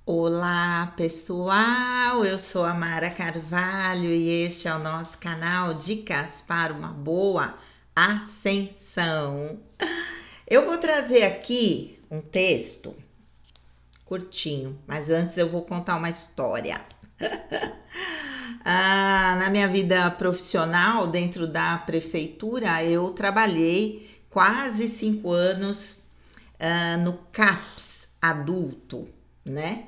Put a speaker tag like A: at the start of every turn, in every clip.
A: Olá, pessoal! Eu sou a Mara Carvalho e este é o nosso canal Dicas para uma Boa Ascensão. Eu vou trazer aqui um texto curtinho, mas antes eu vou contar uma história. Na minha vida profissional, dentro da prefeitura, eu trabalhei quase 5 anos no CAPS adulto, né?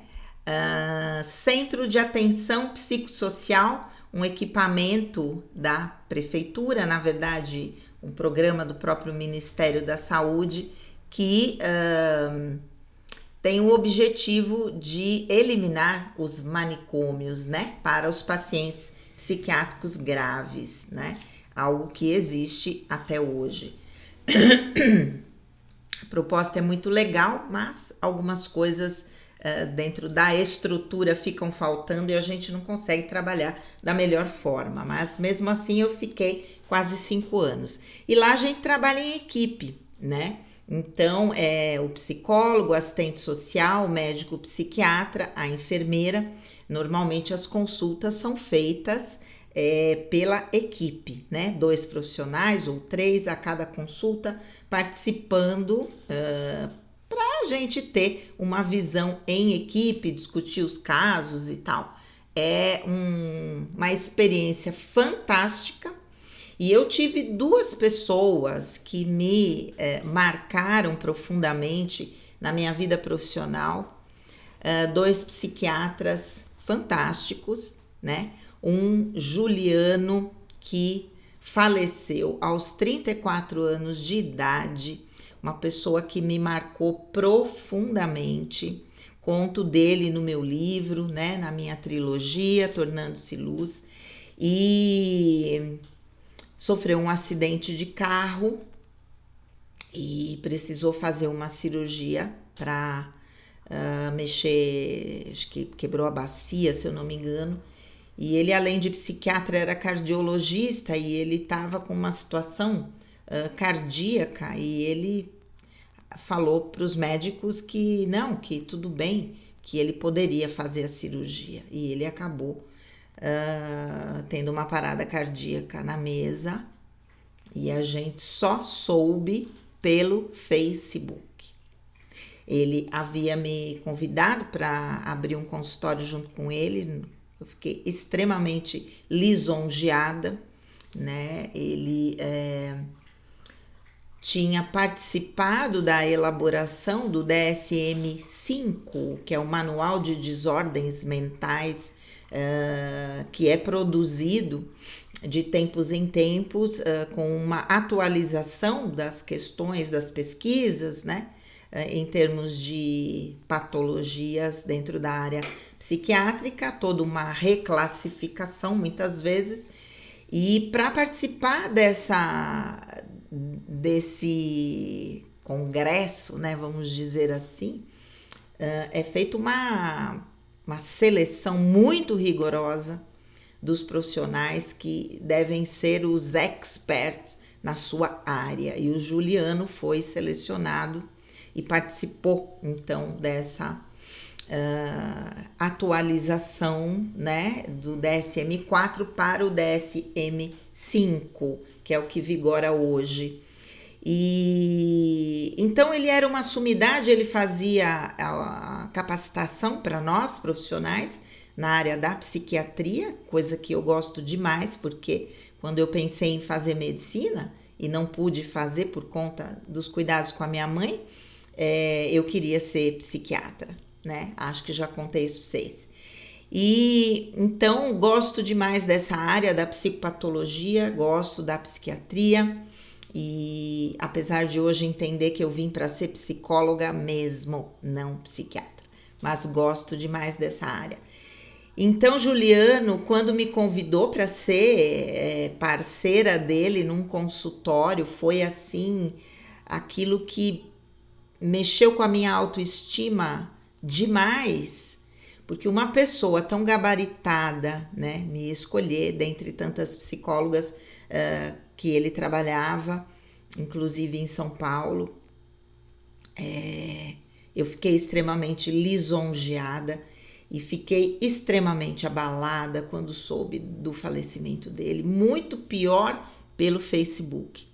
A: Centro de Atenção Psicossocial, um equipamento da prefeitura, na verdade, um programa do próprio Ministério da Saúde, que tem o objetivo de eliminar os manicômios, né, para os pacientes psiquiátricos graves, né, algo que existe até hoje. A proposta é muito legal, mas algumas coisas dentro da estrutura ficam faltando e a gente não consegue trabalhar da melhor forma. Mas mesmo assim eu fiquei quase 5 anos. E lá a gente trabalha em equipe, né? Então, o psicólogo, o assistente social, o médico psiquiatra, a enfermeira. Normalmente as consultas são feitas pela equipe, né? 2 profissionais ou 3 a cada consulta participando para a gente ter uma visão em equipe, discutir os casos e tal. É uma experiência fantástica. E eu tive 2 pessoas que me marcaram profundamente na minha vida profissional, 2 psiquiatras fantásticos, né? Um Juliano que faleceu aos 34 anos de idade, uma pessoa que me marcou profundamente. Conto dele no meu livro, né? Na minha trilogia, Tornando-se Luz. E sofreu um acidente de carro e precisou fazer uma cirurgia para mexer, acho que quebrou a bacia, se eu não me engano. E ele, além de psiquiatra, era cardiologista e ele estava com uma situação cardíaca e ele falou para os médicos que não, que tudo bem, que ele poderia fazer a cirurgia. E ele acabou tendo uma parada cardíaca na mesa e a gente só soube pelo Facebook. Ele havia me convidado para abrir um consultório junto com ele. Eu fiquei extremamente lisonjeada, né? Ele tinha participado da elaboração do DSM-5, que é o Manual de Desordens Mentais, que é produzido de tempos em tempos, com uma atualização das questões das pesquisas, né? Em termos de patologias dentro da área psiquiátrica, toda uma reclassificação muitas vezes. E para participar desse congresso, né, vamos dizer assim, é feita uma seleção muito rigorosa dos profissionais que devem ser os experts na sua área. E o Juliano foi selecionado e participou então dessa atualização, né, do DSM-4 para o DSM-5, que é o que vigora hoje. E então ele era uma sumidade, ele fazia a capacitação para nós profissionais na área da psiquiatria, coisa que eu gosto demais, porque quando eu pensei em fazer medicina e não pude fazer por conta dos cuidados com a minha mãe, eu queria ser psiquiatra, né? Acho que já contei isso para vocês. E então gosto demais dessa área da psicopatologia, gosto da psiquiatria e apesar de hoje entender que eu vim para ser psicóloga mesmo, não psiquiatra, mas gosto demais dessa área. Então, Juliano, quando me convidou para ser parceira dele num consultório, foi assim, aquilo que mexeu com a minha autoestima demais, porque uma pessoa tão gabaritada, né, me escolher dentre tantas psicólogas que ele trabalhava, inclusive em São Paulo, Eu fiquei extremamente lisonjeada e fiquei extremamente abalada quando soube do falecimento dele. Muito pior pelo Facebook,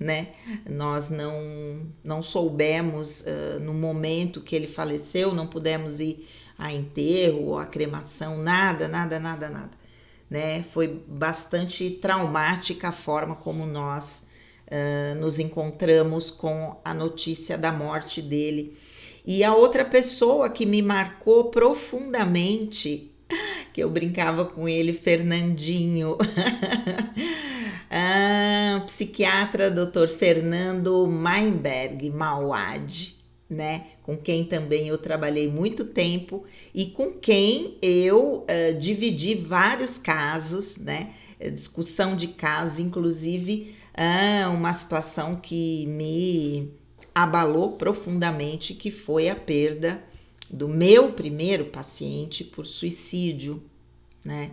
A: né? Nós não soubemos no momento que ele faleceu, não pudemos ir a enterro ou a cremação, nada, né? Foi bastante traumática a forma como nós nos encontramos com a notícia da morte dele. E a outra pessoa que me marcou profundamente, que eu brincava com ele, Fernandinho, psiquiatra Dr. Fernando Meinberg Mauad, né? Com quem também eu trabalhei muito tempo e com quem eu dividi vários casos, né? Discussão de casos, inclusive uma situação que me abalou profundamente, que foi a perda do meu primeiro paciente por suicídio, né?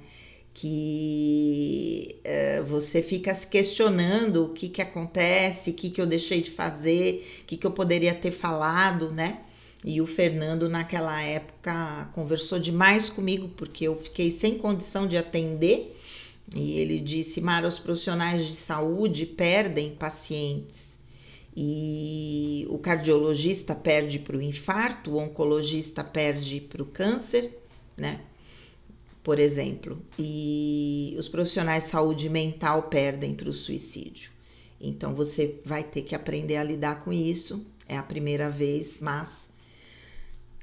A: Que você fica se questionando o que acontece, o que eu deixei de fazer, o que eu poderia ter falado, né? E o Fernando, naquela época, conversou demais comigo, porque eu fiquei sem condição de atender. E ele disse: Mara, os profissionais de saúde perdem pacientes. E o cardiologista perde para o infarto, o oncologista perde para o câncer, né? Por exemplo, e os profissionais de saúde mental perdem para o suicídio. Então você vai ter que aprender a lidar com isso. É a primeira vez, mas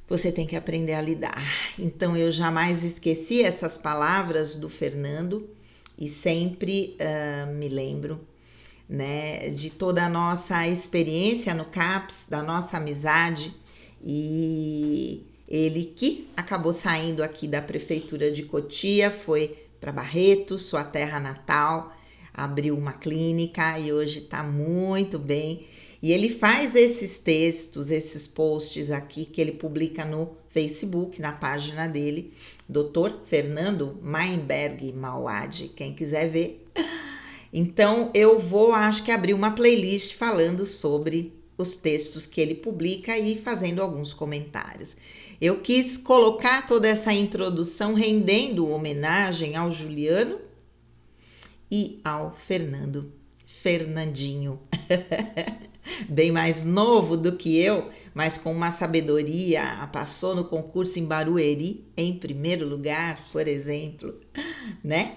A: você tem que aprender a lidar. Então eu jamais esqueci essas palavras do Fernando e sempre me lembro, né, de toda a nossa experiência no CAPS, da nossa amizade, e ele que acabou saindo aqui da prefeitura de Cotia, foi para Barretos, sua terra natal, abriu uma clínica e hoje está muito bem. E ele faz esses textos, esses posts aqui que ele publica no Facebook, na página dele, Dr. Fernando Meinberg Mauad, quem quiser ver. Então eu acho que abrir uma playlist falando sobre os textos que ele publica e fazendo alguns comentários. Eu quis colocar toda essa introdução rendendo homenagem ao Juliano e ao Fernandinho, bem mais novo do que eu, mas com uma sabedoria, passou no concurso em Barueri em primeiro lugar, por exemplo, né?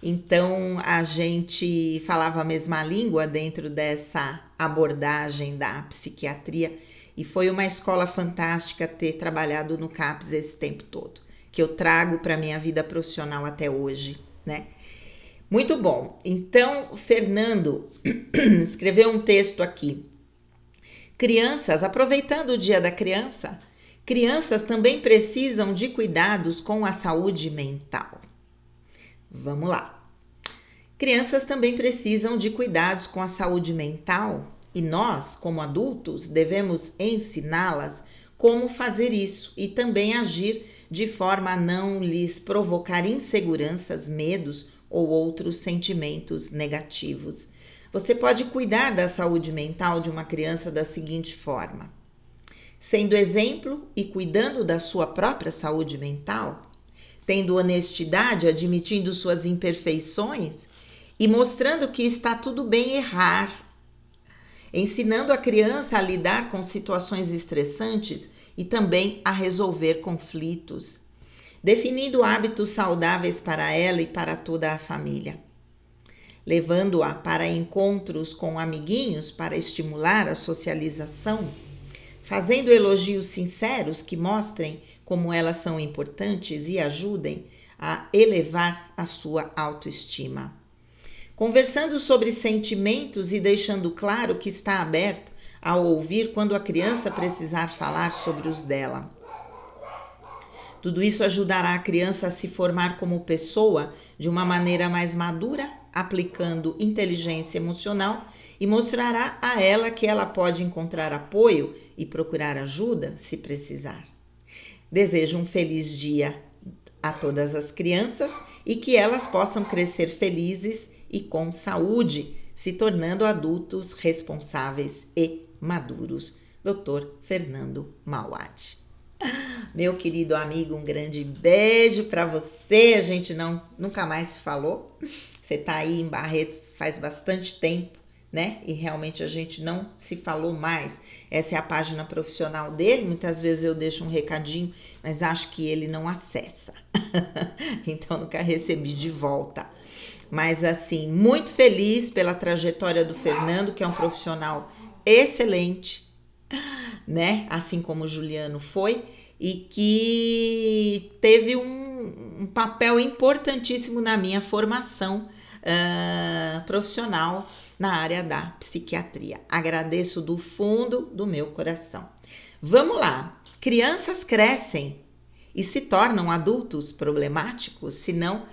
A: Então a gente falava a mesma língua dentro dessa abordagem da psiquiatria e foi uma escola fantástica ter trabalhado no CAPS esse tempo todo, que eu trago para minha vida profissional até hoje, né? Muito bom. Então, Fernando escreveu um texto aqui. Crianças, aproveitando o Dia da Criança, crianças também precisam de cuidados com a saúde mental. Vamos lá. Crianças também precisam de cuidados com a saúde mental e nós, como adultos, devemos ensiná-las como fazer isso e também agir de forma a não lhes provocar inseguranças, medos ou outros sentimentos negativos. Você pode cuidar da saúde mental de uma criança da seguinte forma: sendo exemplo e cuidando da sua própria saúde mental, tendo honestidade, admitindo suas imperfeições e mostrando que está tudo bem errar, ensinando a criança a lidar com situações estressantes e também a resolver conflitos, definindo hábitos saudáveis para ela e para toda a família, levando-a para encontros com amiguinhos para estimular a socialização, fazendo elogios sinceros que mostrem como elas são importantes e ajudem a elevar a sua autoestima. Conversando sobre sentimentos e deixando claro que está aberto a ouvir quando a criança precisar falar sobre os dela. Tudo isso ajudará a criança a se formar como pessoa de uma maneira mais madura, aplicando inteligência emocional e mostrará a ela que ela pode encontrar apoio e procurar ajuda se precisar. Desejo um feliz dia a todas as crianças e que elas possam crescer felizes e com saúde, se tornando adultos responsáveis e maduros. Dr. Fernando Mauad. Meu querido amigo, um grande beijo para você. A gente nunca mais se falou. Você tá aí em Barretos faz bastante tempo, né? E realmente a gente não se falou mais. Essa é a página profissional dele. Muitas vezes eu deixo um recadinho, mas acho que ele não acessa. Então nunca recebi de volta. Mas assim, muito feliz pela trajetória do Fernando, que é um profissional excelente, né? Assim como o Juliano foi, e que teve um papel importantíssimo na minha formação profissional na área da psiquiatria. Agradeço do fundo do meu coração. Vamos lá. Crianças crescem e se tornam adultos problemáticos se não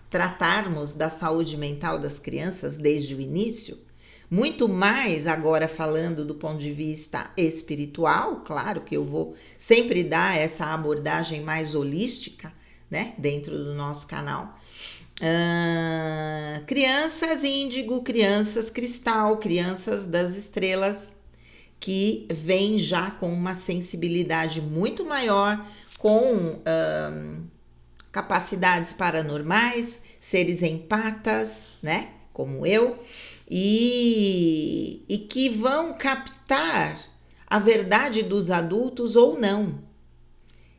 A: tratarmos da saúde mental das crianças desde o início. Muito mais agora falando do ponto de vista espiritual, claro que eu vou sempre dar essa abordagem mais holística, né, dentro do nosso canal. Crianças índigo, crianças cristal, crianças das estrelas, que vêm já com uma sensibilidade muito maior, com capacidades paranormais, seres empatas, né, como eu, e que vão captar a verdade dos adultos ou não.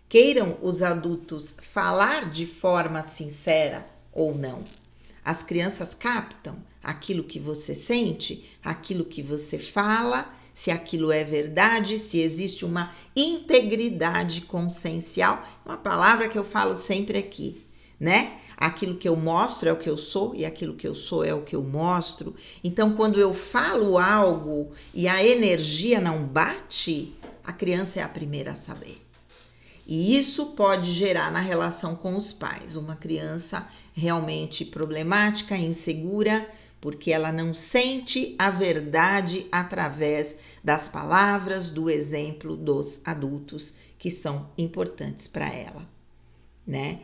A: Queiram os adultos falar de forma sincera ou não. As crianças captam aquilo que você sente, aquilo que você fala, se aquilo é verdade, se existe uma integridade consciencial, uma palavra que eu falo sempre aqui, né? Aquilo que eu mostro é o que eu sou e aquilo que eu sou é o que eu mostro. Então, quando eu falo algo e a energia não bate, a criança é a primeira a saber. E isso pode gerar na relação com os pais uma criança realmente problemática, insegura, porque ela não sente a verdade através das palavras, do exemplo dos adultos que são importantes para ela, né?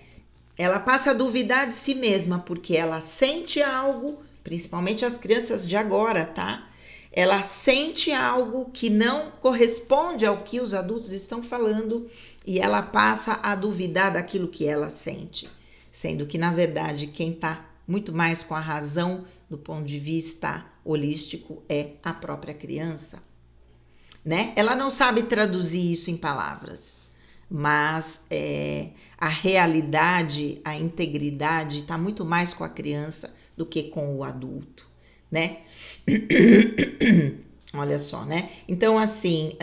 A: Ela passa a duvidar de si mesma porque ela sente algo, principalmente as crianças de agora, tá? Ela sente algo que não corresponde ao que os adultos estão falando e ela passa a duvidar daquilo que ela sente, sendo que, na verdade, quem está muito mais com a razão do ponto de vista holístico é a própria criança, né? Ela não sabe traduzir isso em palavras, mas a realidade, a integridade está muito mais com a criança do que com o adulto, né? Olha só, né? Então, assim,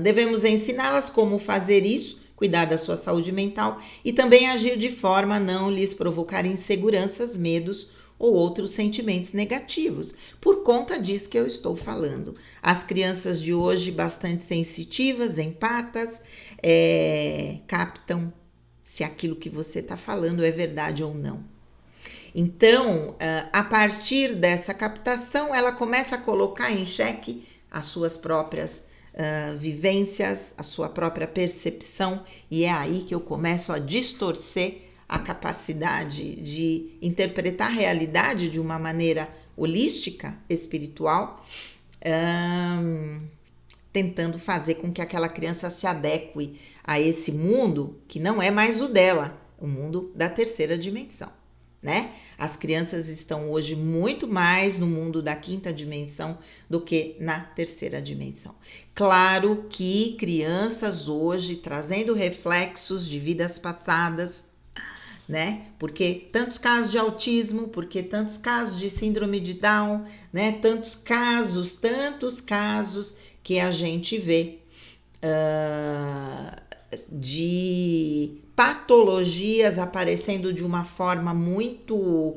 A: devemos ensiná-las como fazer isso, cuidar da sua saúde mental e também agir de forma a não lhes provocar inseguranças, medos ou outros sentimentos negativos, por conta disso que eu estou falando. As crianças de hoje, bastante sensitivas, empatas, captam se aquilo que você está falando é verdade ou não. Então, a partir dessa captação, ela começa a colocar em xeque as suas próprias vivências, a sua própria percepção, e é aí que eu começo a distorcer a capacidade de interpretar a realidade de uma maneira holística, espiritual, tentando fazer com que aquela criança se adeque a esse mundo que não é mais o dela, o mundo da terceira dimensão, né? As crianças estão hoje muito mais no mundo da quinta dimensão do que na terceira dimensão. Claro que crianças hoje trazendo reflexos de vidas passadas, né? Porque tantos casos de autismo, porque tantos casos de síndrome de Down, né? Tantos casos que a gente vê de patologias aparecendo de uma forma muito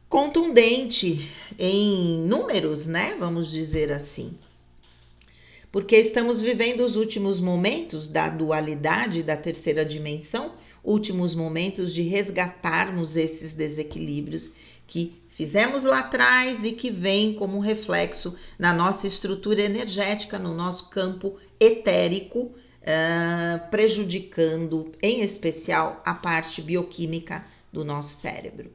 A: contundente em números, né? Vamos dizer assim. Porque estamos vivendo os últimos momentos da dualidade da terceira dimensão, últimos momentos de resgatarmos esses desequilíbrios que fizemos lá atrás e que vem como reflexo na nossa estrutura energética, no nosso campo etérico, prejudicando em especial a parte bioquímica do nosso cérebro,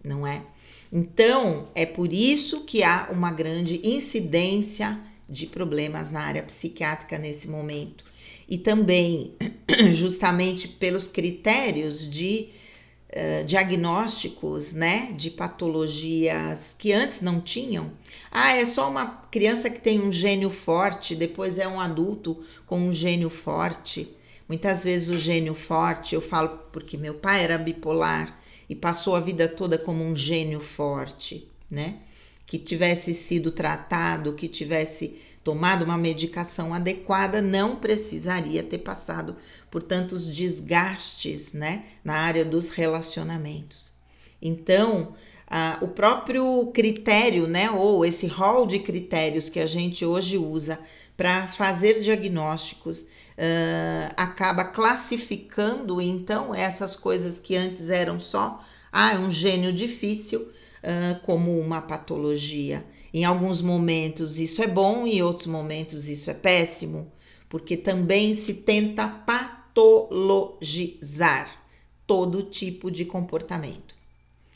A: não é? Então, é por isso que há uma grande incidência de problemas na área psiquiátrica nesse momento. E também, justamente pelos critérios de diagnósticos, né, de patologias que antes não tinham. É só uma criança que tem um gênio forte, depois é um adulto com um gênio forte. Muitas vezes o gênio forte, eu falo porque meu pai era bipolar e passou a vida toda como um gênio forte, né? Que tivesse sido tratado, que tivesse tomado uma medicação adequada, não precisaria ter passado por tantos desgastes, né, na área dos relacionamentos. Então, o próprio critério, né, ou esse rol de critérios que a gente hoje usa para fazer diagnósticos, acaba classificando, então, essas coisas que antes eram só, um gênio difícil, como uma patologia. Em alguns momentos isso é bom, em outros momentos isso é péssimo, porque também se tenta patologizar todo tipo de comportamento.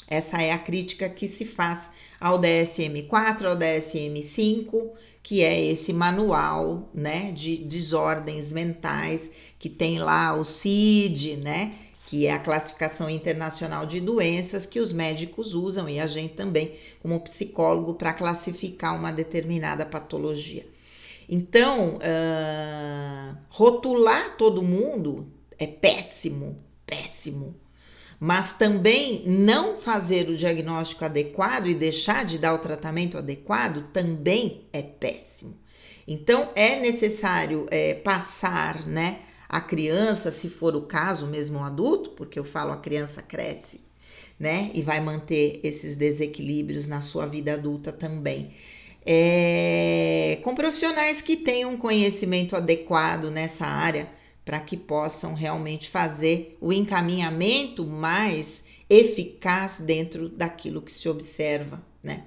A: Essa é a crítica que se faz ao DSM-4, ao DSM-5, que é esse manual, né, de desordens mentais, que tem lá o CID, né, que é a classificação internacional de doenças que os médicos usam e a gente também, como psicólogo, para classificar uma determinada patologia. Então, rotular todo mundo é péssimo, péssimo. Mas também não fazer o diagnóstico adequado e deixar de dar o tratamento adequado também é péssimo. Então, é necessário passar, né, a criança, se for o caso, mesmo um adulto, porque eu falo a criança cresce, né, e vai manter esses desequilíbrios na sua vida adulta também. Com profissionais que tenham um conhecimento adequado nessa área, para que possam realmente fazer o encaminhamento mais eficaz dentro daquilo que se observa, né?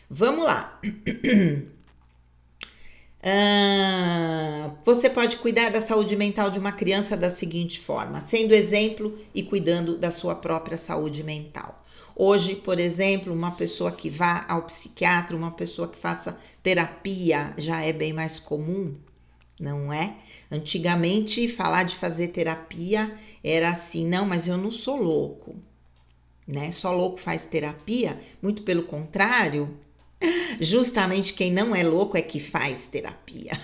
A: Vamos lá. Você pode cuidar da saúde mental de uma criança da seguinte forma, sendo exemplo e cuidando da sua própria saúde mental. Hoje, por exemplo, uma pessoa que vá ao psiquiatra, uma pessoa que faça terapia já é bem mais comum, não é? Antigamente, falar de fazer terapia era assim, não, mas eu não sou louco, né? Só louco faz terapia? Muito pelo contrário, justamente quem não é louco é que faz terapia,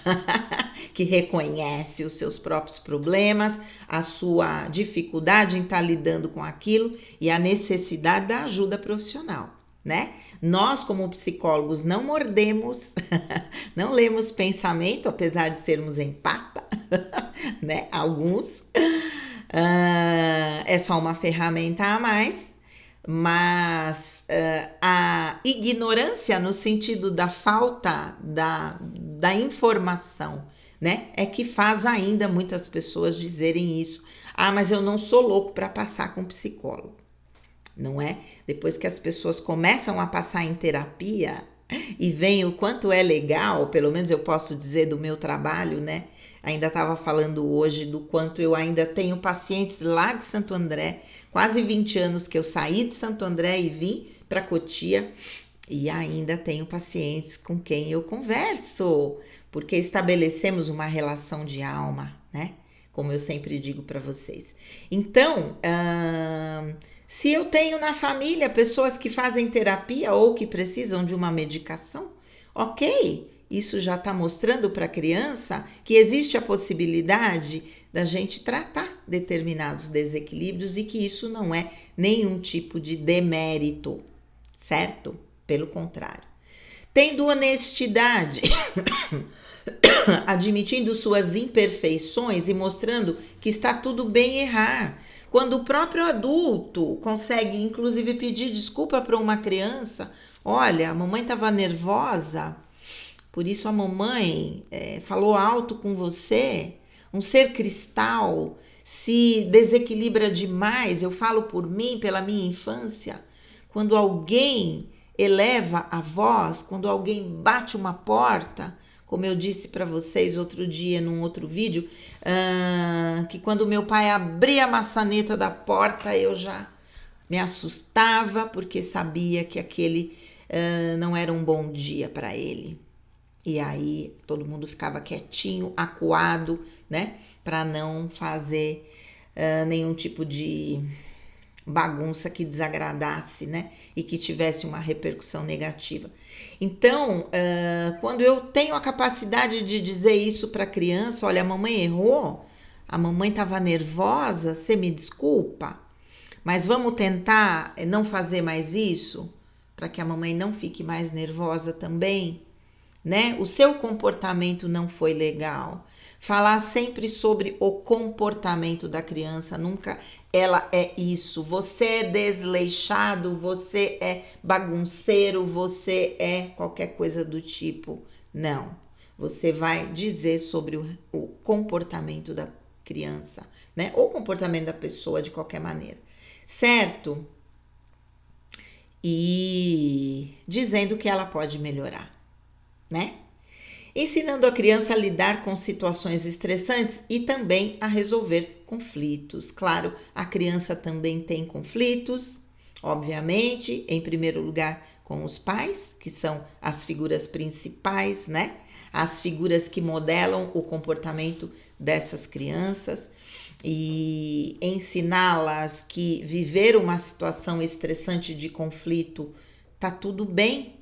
A: que reconhece os seus próprios problemas, a sua dificuldade em estar lidando com aquilo e a necessidade da ajuda profissional, né? Nós, como psicólogos, não mordemos, não lemos pensamento, apesar de sermos empata, né? Alguns. É só uma ferramenta a mais, mas a ignorância no sentido da falta da informação, né? É que faz ainda muitas pessoas dizerem isso. Mas eu não sou louco para passar com psicólogo. Não é? Depois que as pessoas começam a passar em terapia e veem o quanto é legal, pelo menos eu posso dizer do meu trabalho, né? Ainda estava falando hoje do quanto eu ainda tenho pacientes lá de Santo André, quase 20 anos que eu saí de Santo André e vim para Cotia, e ainda tenho pacientes com quem eu converso, porque estabelecemos uma relação de alma, né? Como eu sempre digo para vocês. Então, se eu tenho na família pessoas que fazem terapia ou que precisam de uma medicação, ok, isso já está mostrando para a criança que existe a possibilidade da gente tratar determinados desequilíbrios e que isso não é nenhum tipo de demérito, certo? Pelo contrário. Tendo honestidade, admitindo suas imperfeições e mostrando que está tudo bem errar. Quando o próprio adulto consegue, inclusive, pedir desculpa para uma criança, olha, a mamãe estava nervosa, por isso a mamãe falou alto com você. Um ser cristal se desequilibra demais, eu falo por mim, pela minha infância, quando alguém eleva a voz, quando alguém bate uma porta, como eu disse para vocês outro dia num outro vídeo, que quando meu pai abria a maçaneta da porta eu já me assustava porque sabia que aquele não era um bom dia para ele. E aí todo mundo ficava quietinho, acuado, né? Para não fazer nenhum tipo de bagunça que desagradasse, né? E que tivesse uma repercussão negativa. Então, quando eu tenho a capacidade de dizer isso para a criança, olha, a mamãe errou, a mamãe estava nervosa, você me desculpa, mas vamos tentar não fazer mais isso, para que a mamãe não fique mais nervosa também, né? O seu comportamento não foi legal. Falar sempre sobre o comportamento da criança, nunca ela é isso. Você é desleixado, você é bagunceiro, você é qualquer coisa do tipo. Não. Você vai dizer sobre o comportamento da criança, né? Ou o comportamento da pessoa de qualquer maneira, certo? E dizendo que ela pode melhorar, né? Ensinando a criança a lidar com situações estressantes e também a resolver conflitos. Claro, a criança também tem conflitos, obviamente, em primeiro lugar com os pais, que são as figuras principais, né? As figuras que modelam o comportamento dessas crianças e ensiná-las que viver uma situação estressante de conflito tá tudo bem.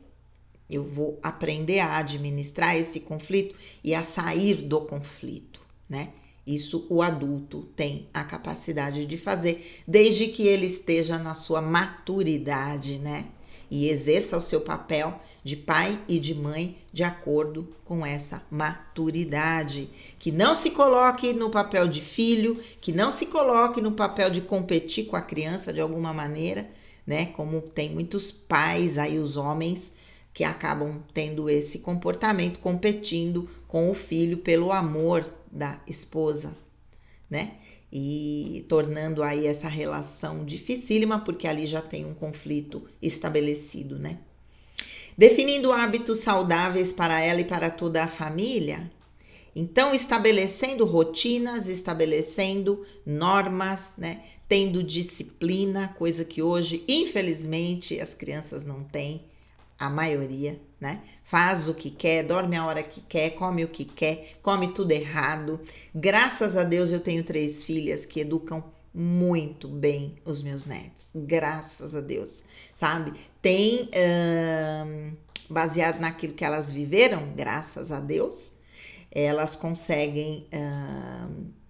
A: Eu vou aprender a administrar esse conflito e a sair do conflito, né? Isso o adulto tem a capacidade de fazer, desde que ele esteja na sua maturidade, né? E exerça o seu papel de pai e de mãe de acordo com essa maturidade. Que não se coloque no papel de filho, que não se coloque no papel de competir com a criança de alguma maneira, né? Como tem muitos pais aí, os homens, que acabam tendo esse comportamento, competindo com o filho pelo amor da esposa, né? E tornando aí essa relação dificílima, porque ali já tem um conflito estabelecido, né? Definindo hábitos saudáveis para ela e para toda a família. Então, estabelecendo rotinas, estabelecendo normas, né? Tendo disciplina, coisa que hoje, infelizmente, as crianças não têm. A maioria, né? Faz o que quer, dorme a hora que quer, come o que quer, come tudo errado. Graças a Deus eu tenho 3 filhas que educam muito bem os meus netos. Graças a Deus, sabe? Tem, baseado naquilo que elas viveram, graças a Deus, elas conseguem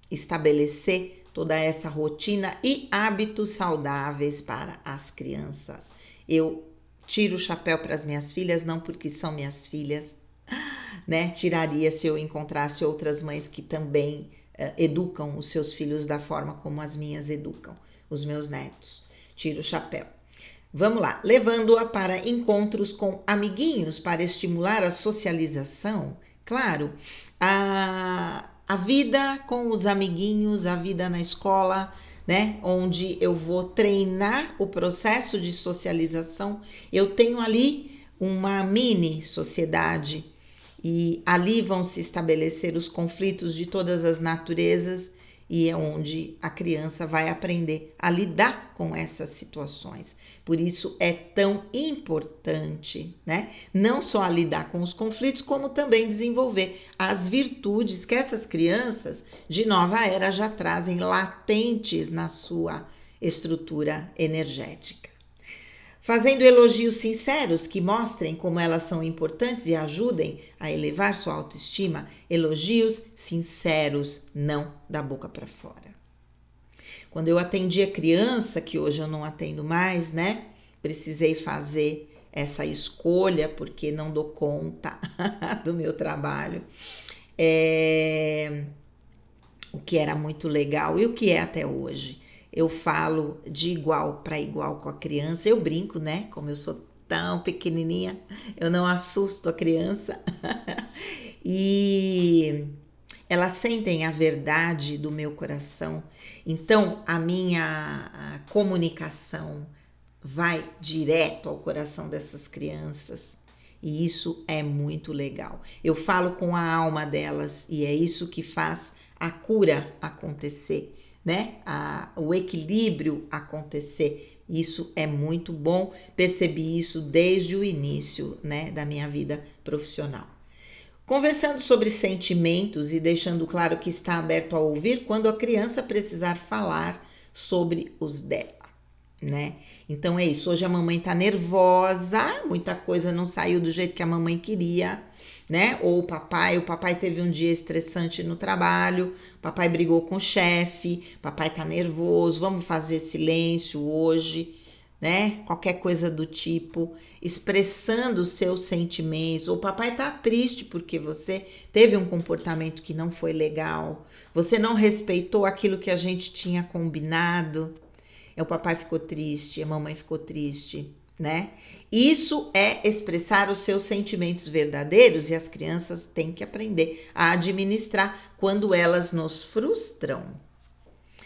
A: estabelecer toda essa rotina e hábitos saudáveis para as crianças. Eu tiro o chapéu para as minhas filhas, não porque são minhas filhas, né? Tiraria se eu encontrasse outras mães que também educam os seus filhos da forma como as minhas educam, os meus netos. Tiro o chapéu. Vamos lá, levando-a para encontros com amiguinhos para estimular a socialização. Claro, a vida com os amiguinhos, a vida na escola, né, onde eu vou treinar o processo de socialização. Eu tenho ali uma mini sociedade e ali vão se estabelecer os conflitos de todas as naturezas e é onde a criança vai aprender a lidar com essas situações. Por isso é tão importante, né? Não só a lidar com os conflitos, como também desenvolver as virtudes que essas crianças de nova era já trazem latentes na sua estrutura energética. Fazendo elogios sinceros que mostrem como elas são importantes e ajudem a elevar sua autoestima, elogios sinceros, não da boca para fora. Quando eu atendi a criança, que hoje eu não atendo mais, né? Precisei fazer essa escolha porque não dou conta do meu trabalho. O que era muito legal e o que é até hoje. Eu falo de igual para igual com a criança. Eu brinco, né? Como eu sou tão pequenininha, eu não assusto a criança. E elas sentem a verdade do meu coração. Então, a minha comunicação vai direto ao coração dessas crianças. E isso é muito legal. Eu falo com a alma delas e é isso que faz a cura acontecer, né? O equilíbrio acontecer. Isso é muito bom. Percebi isso desde o início, né, da minha vida profissional. Conversando sobre sentimentos e deixando claro que está aberto a ouvir quando a criança precisar falar sobre os dela, né? Então é isso, hoje a mamãe tá nervosa, muita coisa não saiu do jeito que a mamãe queria, né? Ou o papai teve um dia estressante no trabalho, o papai brigou com o chefe, o papai tá nervoso, vamos fazer silêncio hoje, né? Qualquer coisa do tipo, expressando os seus sentimentos. Ou o papai tá triste porque você teve um comportamento que não foi legal, você não respeitou aquilo que a gente tinha combinado. O papai ficou triste, a mamãe ficou triste, né? Isso é expressar os seus sentimentos verdadeiros e as crianças têm que aprender a administrar quando elas nos frustram.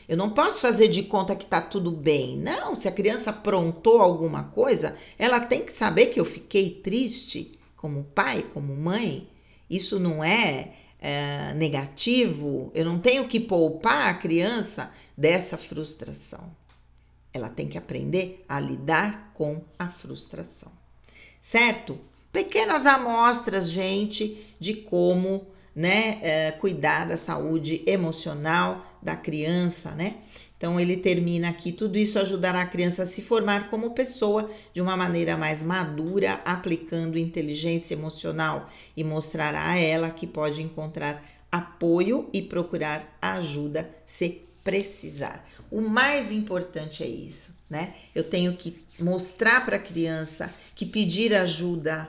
A: Eu não posso fazer de conta que tá tudo bem. Não, se a criança aprontou alguma coisa, ela tem que saber que eu fiquei triste como pai, como mãe. Isso não é negativo. Eu não tenho que poupar a criança dessa frustração. Ela tem que aprender a lidar com a frustração, certo? Pequenas amostras, gente, de como, né, cuidar da saúde emocional da criança, né? Então ele termina aqui, tudo isso ajudará a criança a se formar como pessoa de uma maneira mais madura, aplicando inteligência emocional e mostrará a ela que pode encontrar apoio e procurar ajuda se precisar. O mais importante é isso, né? Eu tenho que mostrar para a criança que pedir ajuda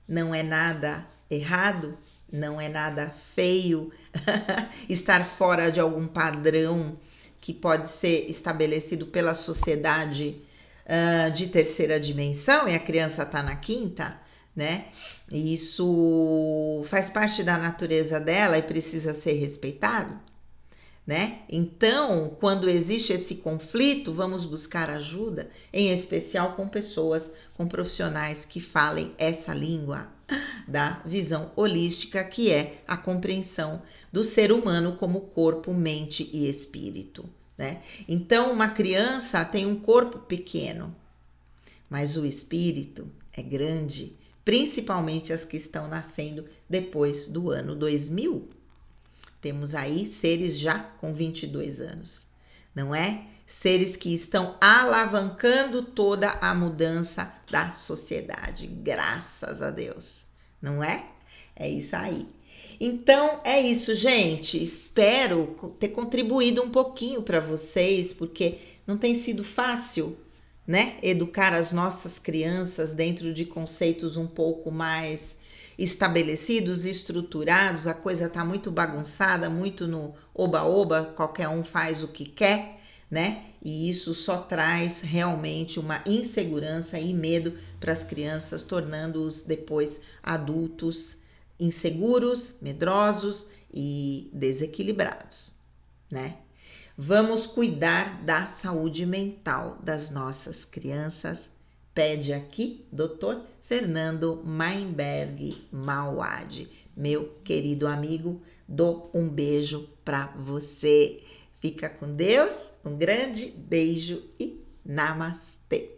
A: não é nada errado, não é nada feio, estar fora de algum padrão que pode ser estabelecido pela sociedade de terceira dimensão e a criança está na quinta, né? E isso faz parte da natureza dela e precisa ser respeitado, né? Então, quando existe esse conflito, vamos buscar ajuda, em especial com pessoas, com profissionais que falem essa língua da visão holística, que é a compreensão do ser humano como corpo, mente e espírito, né? Então, uma criança tem um corpo pequeno, mas o espírito é grande, principalmente as que estão nascendo depois do ano 2000. Temos aí seres já com 22 anos, não é? Seres que estão alavancando toda a mudança da sociedade, graças a Deus, não é? É isso aí. Então, é isso, gente. Espero ter contribuído um pouquinho para vocês, porque não tem sido fácil, né? Educar as nossas crianças dentro de conceitos um pouco mais estabelecidos, estruturados, a coisa tá muito bagunçada, muito no oba-oba, qualquer um faz o que quer, né? E isso só traz realmente uma insegurança e medo para as crianças, tornando-os depois adultos inseguros, medrosos e desequilibrados, né? Vamos cuidar da saúde mental das nossas crianças. Pede aqui, Dr. Fernando Mainberg Mauad. Meu querido amigo, dou um beijo para você. Fica com Deus, um grande beijo e namastê.